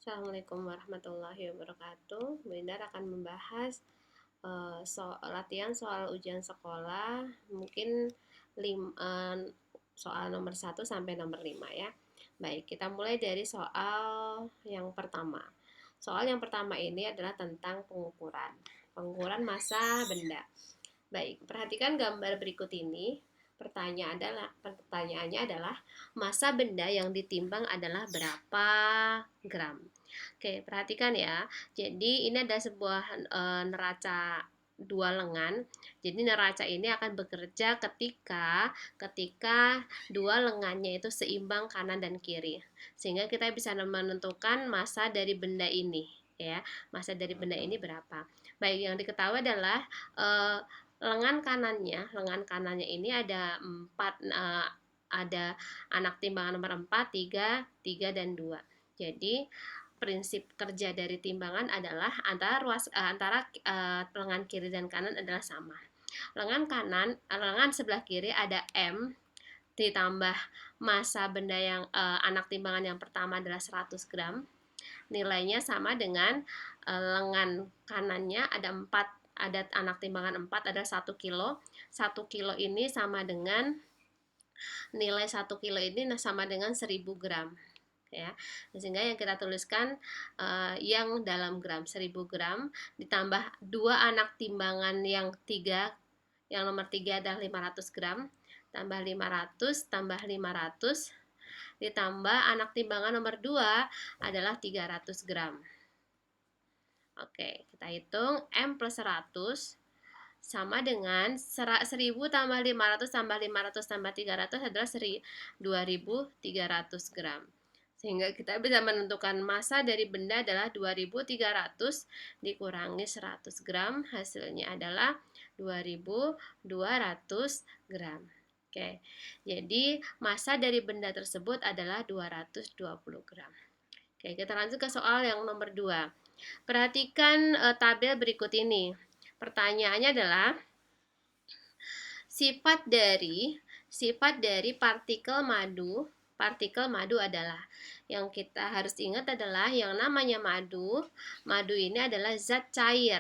Assalamualaikum warahmatullahi wabarakatuh. Bu Indar akan membahas latihan soal ujian sekolah, mungkin soal nomor 1 sampai nomor 5 ya. Baik, kita mulai dari soal yang pertama. Soal yang pertama ini adalah tentang pengukuran. Pengukuran massa benda. Baik, perhatikan gambar berikut ini. Pertanyaannya adalah massa benda yang ditimbang adalah berapa gram? Oke, perhatikan ya. Jadi ini ada sebuah neraca dua lengan. Jadi neraca ini akan bekerja ketika dua lengannya itu seimbang kanan dan kiri. Sehingga kita bisa menentukan massa dari benda ini ya. Massa dari benda ini berapa? Baik, yang diketahui adalah lengan kanannya ini ada 4 ada anak timbangan nomor 4, 3, 3 dan 2. Jadi prinsip kerja dari timbangan adalah antara lengan kiri dan kanan adalah sama. Lengan sebelah kiri ada M ditambah massa benda yang anak timbangan yang pertama adalah 100 gram. Nilainya sama dengan lengan kanannya ada anak timbangan 4 ada 1 kilo. 1 kilo ini sama dengan nilai 1 kilo ini sama dengan 1000 gram ya. Sehingga yang kita tuliskan yang dalam gram 1000 gram ditambah dua anak timbangan yang nomor 3 adalah 500 gram tambah 500 tambah 500 ditambah anak timbangan nomor 2 adalah 300 gram. Oke, kita hitung M plus 100 sama dengan 1000 tambah 500 tambah 500 tambah 300 adalah 2300 gram. Sehingga kita bisa menentukan massa dari benda adalah 2300 dikurangi 100 gram, hasilnya adalah 2200 gram. Oke, jadi massa dari benda tersebut adalah 220 gram. Oke, kita lanjut ke soal yang nomor 2. Perhatikan tabel berikut ini. Pertanyaannya adalah sifat dari partikel madu adalah, yang kita harus ingat adalah yang namanya madu ini adalah zat cair.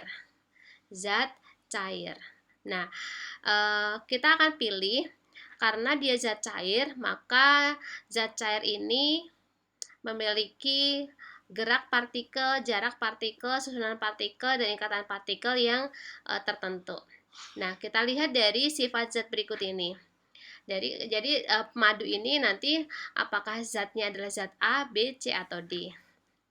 Nah, kita akan pilih karena dia zat cair, maka zat cair ini memiliki gerak partikel, jarak partikel, susunan partikel, dan ikatan partikel yang tertentu. Nah, kita lihat dari sifat zat berikut ini. Jadi madu ini nanti apakah zatnya adalah zat A, B, C, atau D.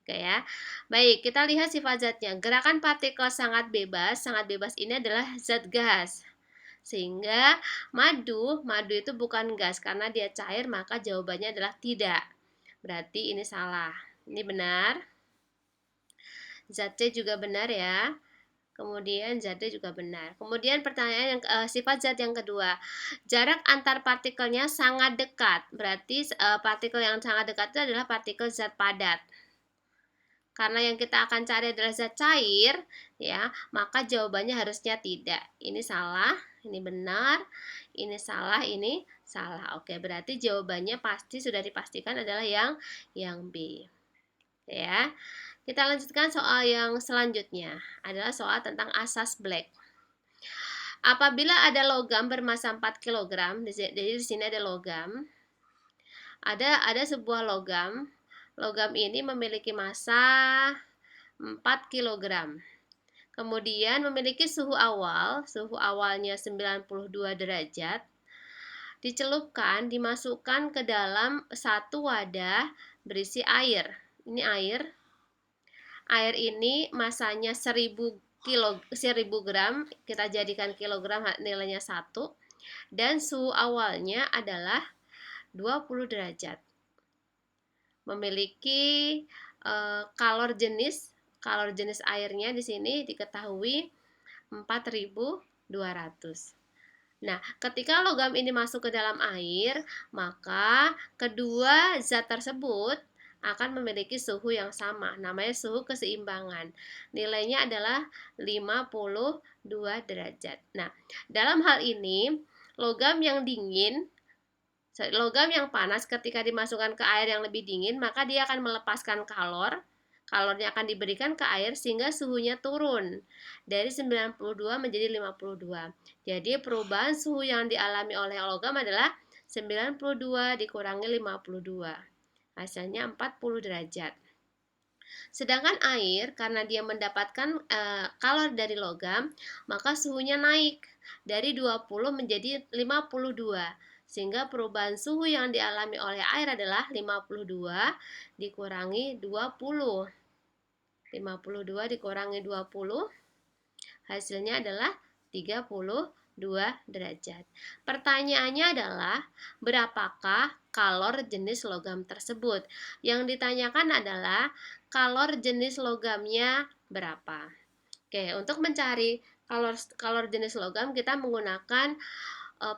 Oke ya. Baik, kita lihat sifat zatnya. Gerakan partikel sangat bebas ini adalah zat gas. Sehingga madu itu bukan gas karena dia cair, maka jawabannya adalah tidak. Berarti ini salah. Ini benar. Zat C juga benar ya. Kemudian zat D juga benar. Kemudian pertanyaan yang sifat zat yang kedua. Jarak antar partikelnya sangat dekat. Berarti partikel yang sangat dekat itu adalah partikel zat padat. Karena yang kita akan cari adalah zat cair, ya, maka jawabannya harusnya tidak. Ini salah, ini benar, ini salah, ini salah. Oke, berarti jawabannya pasti sudah dipastikan adalah yang B. Ya. Kita lanjutkan soal yang selanjutnya. Adalah soal tentang asas Black. Apabila ada logam bermassa 4 kg, jadi di sini ada logam. Ada sebuah logam. Logam ini memiliki massa 4 kg. Kemudian memiliki suhu awalnya 92 derajat. Dimasukkan ke dalam satu wadah berisi air. Ini air. Air ini masanya 1000 gram, kita jadikan kilogram, nilainya 1. Dan suhu awalnya adalah 20 derajat. Memiliki kalor jenis airnya di sini diketahui 4200. Nah, ketika logam ini masuk ke dalam air, maka kedua zat tersebut akan memiliki suhu yang sama, namanya suhu keseimbangan. Nilainya adalah 52 derajat. Nah, dalam hal ini, logam yang panas ketika dimasukkan ke air yang lebih dingin, maka dia akan melepaskan kalor. kalornya akan diberikan ke air sehingga suhunya turun dari 92 menjadi 52. Jadi perubahan suhu yang dialami oleh logam adalah 92 dikurangi 52. Hasilnya 40 derajat. Sedangkan air karena dia mendapatkan kalor dari logam, maka suhunya naik dari 20 menjadi 52. Sehingga perubahan suhu yang dialami oleh air adalah 52 dikurangi 20. 52 dikurangi 20 hasilnya adalah 32 derajat. Pertanyaannya adalah berapakah kalor jenis logam tersebut? Yang ditanyakan adalah kalor jenis logamnya berapa. Oke, untuk mencari kalor jenis logam kita menggunakan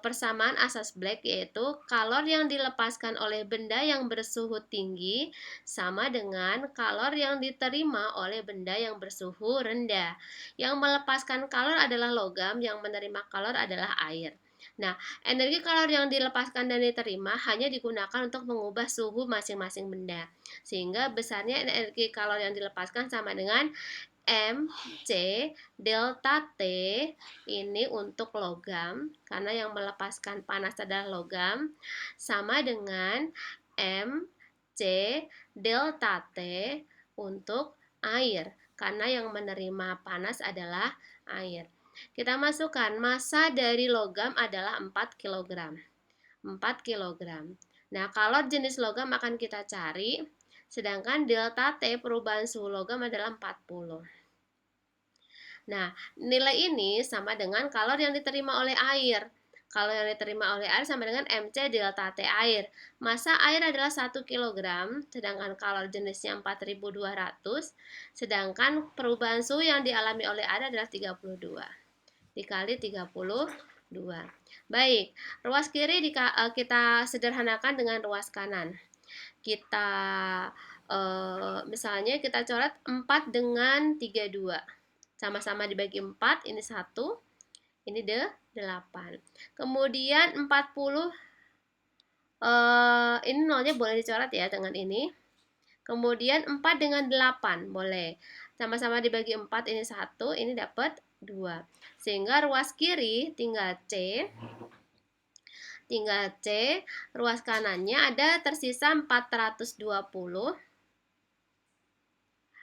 persamaan asas Black, yaitu kalor yang dilepaskan oleh benda yang bersuhu tinggi sama dengan kalor yang diterima oleh benda yang bersuhu rendah. Yang melepaskan kalor adalah logam, yang menerima kalor adalah air. Nah, energi kalor yang dilepaskan dan diterima hanya digunakan untuk mengubah suhu masing-masing benda. Sehingga besarnya energi kalor yang dilepaskan sama dengan MC delta T ini untuk logam, karena yang melepaskan panas adalah logam, sama dengan MC delta T untuk air, karena yang menerima panas adalah air. Kita masukkan massa dari logam adalah 4 kg. 4 kg. Nah, kalor jenis logam akan kita cari, sedangkan delta T perubahan suhu logam adalah 40. Nah, nilai ini sama dengan kalor yang diterima oleh air. Kalor yang diterima oleh air sama dengan MC delta T air. Massa air adalah 1 kg, sedangkan kalor jenisnya 4200, sedangkan perubahan suhu yang dialami oleh air adalah 32. Dikali 32. Baik, ruas kiri kita sederhanakan dengan ruas kanan. Kita misalnya kita coret 4 dengan 32. Sama-sama dibagi 4, ini 1, ini 8. Kemudian 40, ini nolnya boleh dicoret ya dengan ini. Kemudian 4 dengan 8, boleh. Sama-sama dibagi 4, ini 1, ini dapat 2. Sehingga ruas kiri tinggal C. Ruas kanannya ada tersisa 420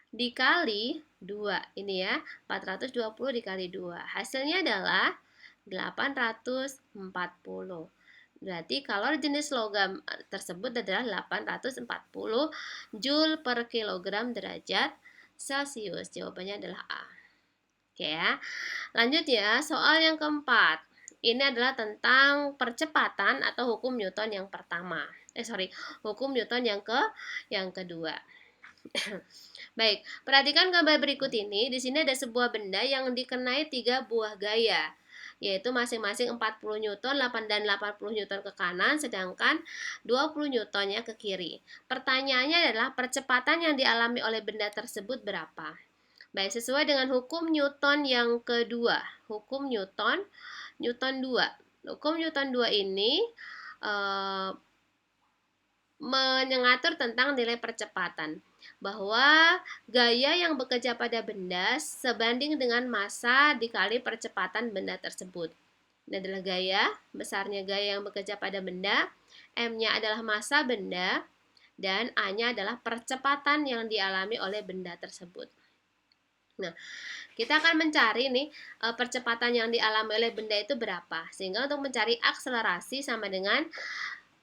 dikali 2, ini ya, 420 dikali 2, hasilnya adalah 840. Berarti kalor jenis logam tersebut adalah 840 Joule per kilogram derajat Celcius. Jawabannya adalah A. Oke ya, lanjut ya, soal yang keempat. Ini adalah tentang percepatan atau hukum Newton yang pertama. Hukum Newton yang kedua. Baik, perhatikan gambar berikut ini. Di sini ada sebuah benda yang dikenai 3 buah gaya, yaitu masing-masing 40 Newton, 8 dan 80 Newton ke kanan, sedangkan 20 Newtonnya ke kiri. Pertanyaannya adalah percepatan yang dialami oleh benda tersebut berapa? Baik, sesuai dengan hukum Newton yang kedua, hukum Newton 2. Hukum Newton 2 ini mengatur tentang nilai percepatan, bahwa gaya yang bekerja pada benda sebanding dengan massa dikali percepatan benda tersebut. Ini adalah gaya, besarnya gaya yang bekerja pada benda, M-nya adalah massa benda, dan A-nya adalah percepatan yang dialami oleh benda tersebut. Nah, kita akan mencari nih percepatan yang dialami oleh benda itu berapa. Sehingga untuk mencari akselerasi sama dengan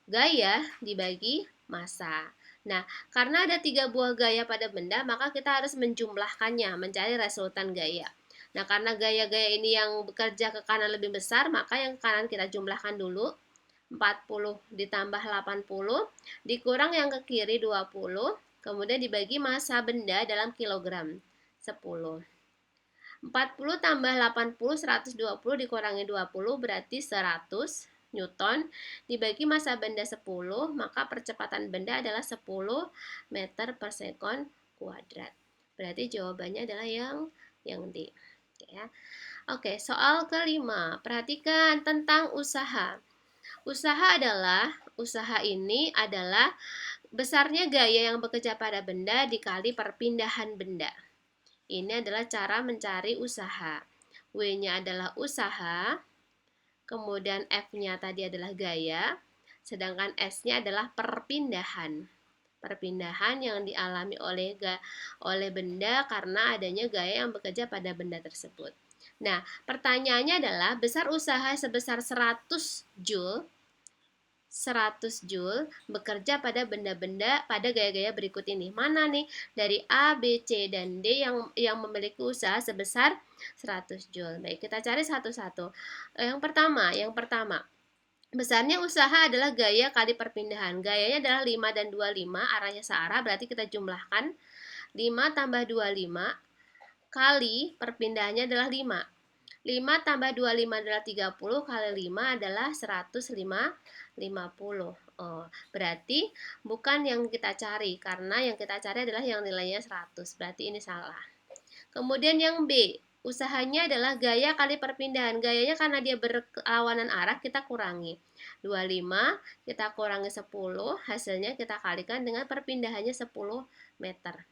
gaya dibagi massa. Nah, karena ada 3 buah gaya pada benda, maka kita harus menjumlahkannya, mencari resultan gaya. Nah, karena gaya-gaya ini yang bekerja ke kanan lebih besar, maka yang ke kanan kita jumlahkan dulu. 40 ditambah 80, dikurang yang ke kiri 20, kemudian dibagi massa benda dalam kilogram, 10. 40 tambah 80, 120 dikurangi 20 berarti 100 Newton, dibagi massa benda 10, maka percepatan benda adalah 10 meter per sekon kuadrat. Berarti jawabannya adalah yang D. Ya. Oke, soal kelima. Perhatikan tentang usaha. Usaha ini adalah Besarnya gaya yang bekerja pada benda dikali perpindahan benda. Ini adalah cara mencari usaha. W-nya adalah usaha, kemudian F-nya tadi adalah gaya, sedangkan S-nya adalah perpindahan. Perpindahan yang dialami oleh benda karena adanya gaya yang bekerja pada benda tersebut. Nah, pertanyaannya adalah besar usaha sebesar 100 Joule bekerja pada benda-benda pada gaya-gaya berikut ini. Mana nih dari A, B, C, dan D yang memiliki usaha sebesar 100 Joule. Baik, kita cari satu-satu. Yang pertama, besarnya usaha adalah gaya kali perpindahan. Gayanya adalah 5 dan 25, arahnya searah, berarti kita jumlahkan 5 tambah 25 kali perpindahannya adalah 5. 5 tambah 25 adalah 30, kali 5 adalah 150. Oh, berarti bukan yang kita cari, karena yang kita cari adalah yang nilainya 100. Berarti ini salah. Kemudian yang B, usahanya adalah gaya kali perpindahan. Gayanya karena dia berlawanan arah, kita kurangi. 25 kita kurangi 10, hasilnya kita kalikan dengan perpindahannya 10 meter.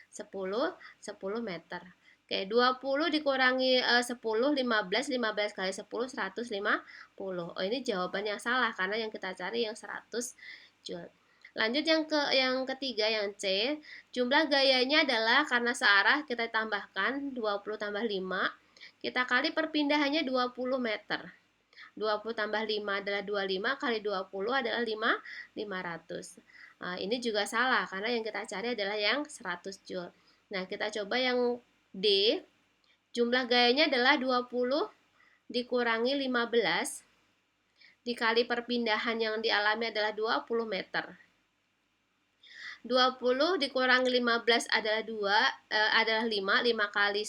10 meter. Oke, 20 dikurangi 10, 15, 15 kali 10, 150. Oh, ini jawaban yang salah karena yang kita cari yang 100 Joule. Lanjut yang ketiga, yang C. Jumlah gayanya adalah karena searah, kita tambahkan 20 tambah 5. Kita kali perpindahannya 20 meter. 20 tambah 5 adalah 25, kali 20 adalah 500. Ini juga salah karena yang kita cari adalah yang 100 Joule. Nah, kita coba yang D. Jumlah gayanya adalah 20 dikurangi 15 dikali perpindahan yang dialami adalah 20 meter. 20 dikurangi 15 adalah 5, 5 kali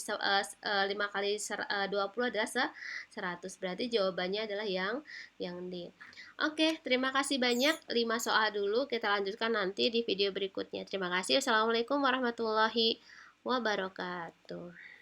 20 adalah 100. Berarti jawabannya adalah yang D. Oke, terima kasih banyak. 5 soal dulu, kita lanjutkan nanti di video berikutnya. Terima kasih. Assalamualaikum warahmatullahi wabarakatuh.